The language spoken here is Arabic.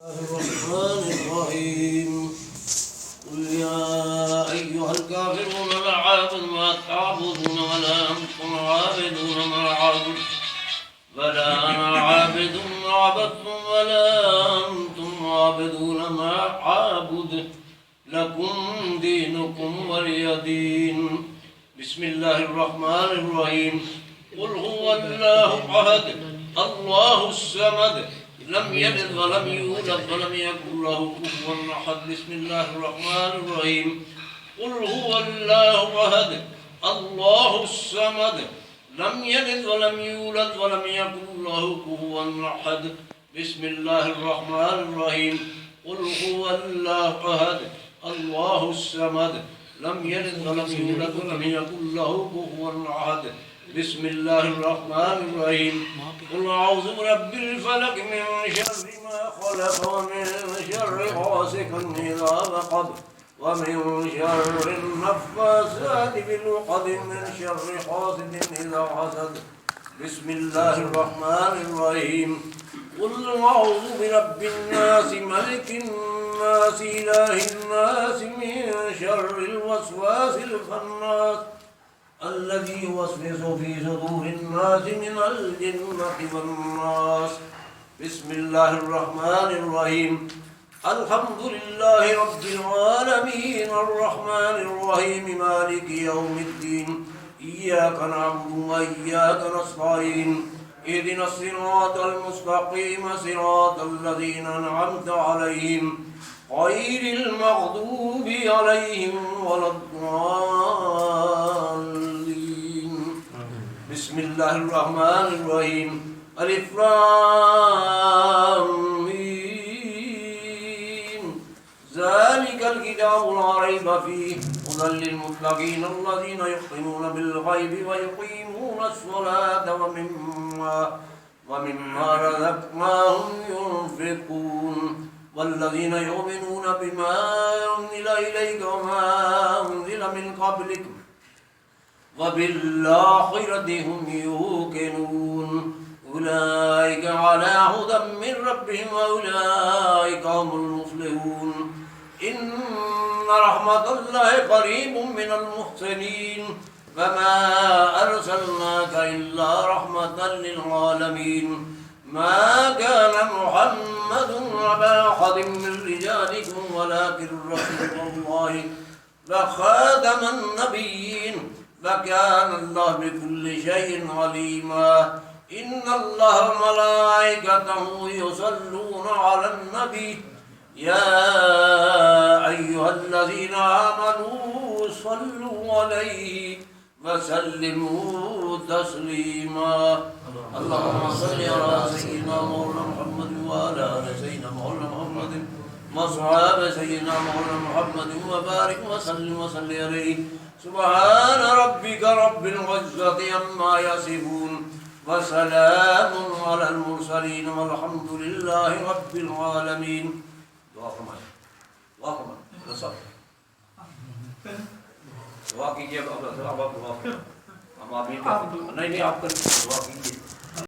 الرحمن الرحيم قل يا أيها الكافرون لا أعبد ما تعبدون ولا أنتم عابدون ما أعبد ولا أنا عابد ما عبدتم ولا أنتم عابدون ما أعبد لكم دينكم ولي دين. بسم الله الرحمن الرحيم قل هو الله أحد الله الصمد لم يلد ولم يولد ولم يكن له كفوا أحد. بسم الله الرحمن الرحيم قل هو الله أحد الله الصمد لم يلد ولم يولد ولم يكن له كفوا أحد. بسم الله الرحمن الرحيم قل هو الله أحد الله الصمد لم يلد ولم يولد ولم يكن له كفوا أحد. بسم الله الرحمن الرحيم قل أعوذ برب الفلق من شر ما خلق ومن شر غاسق إذا وقب ومن شر النفاثات في العقد من شر حاسد إذا حسد. بسم الله الرحمن الرحيم قل أعوذ برب الناس ملك الناس إله الناس من شر الوسواس الخناس الذي يوسوس في صدور الناس من الجنة والناس. بسم الله الرحمن الرحيم الحمد لله رب العالمين الرحمن الرحيم مالك يوم الدين إياك نعبد وإياك نستعين اهدنا الصراط المستقيم صراط الذين أنعمت عليهم غير المغضوب عليهم ولا الضالين. بسم الله الرحمن الرحيم ألف لام ميم ذلك الكتاب لا ريب فيه هدى للمتقين الذين يؤمنون بالغيب ويقيمون الصلاة ومما رزقناهم ينفقون والذين يؤمنون بما أنزل إليك وما أنزل من قبلك وبالآخرة هم يوقنون أولئك على هدى من ربهم وأولئك هم المفلحون. إن رحمة الله قريب من المحسنين وما أرسلناك إلا رحمة للعالمين. ما كان محمد أبا أحد من رجالكم ولكن رسول الله وخاتم النبيين وكان الله بكل شيء عليما. إن الله وملائكته يصلون على النبي يا أيها الذين آمنوا صلوا عليه وسلموا تسليما. اللهم صل على سيدنا مولانا محمد وعلى آل سيدنا مولانا محمد وأصحاب سيدنا مولانا محمد وبارك وسلم عليه. سبحان ربك رب العزة عما يصفون وسلام على المرسلين والحمد لله رب العالمين. दुआ कीजिए, हम आमीन नहीं आप कर दुआ कीजिए.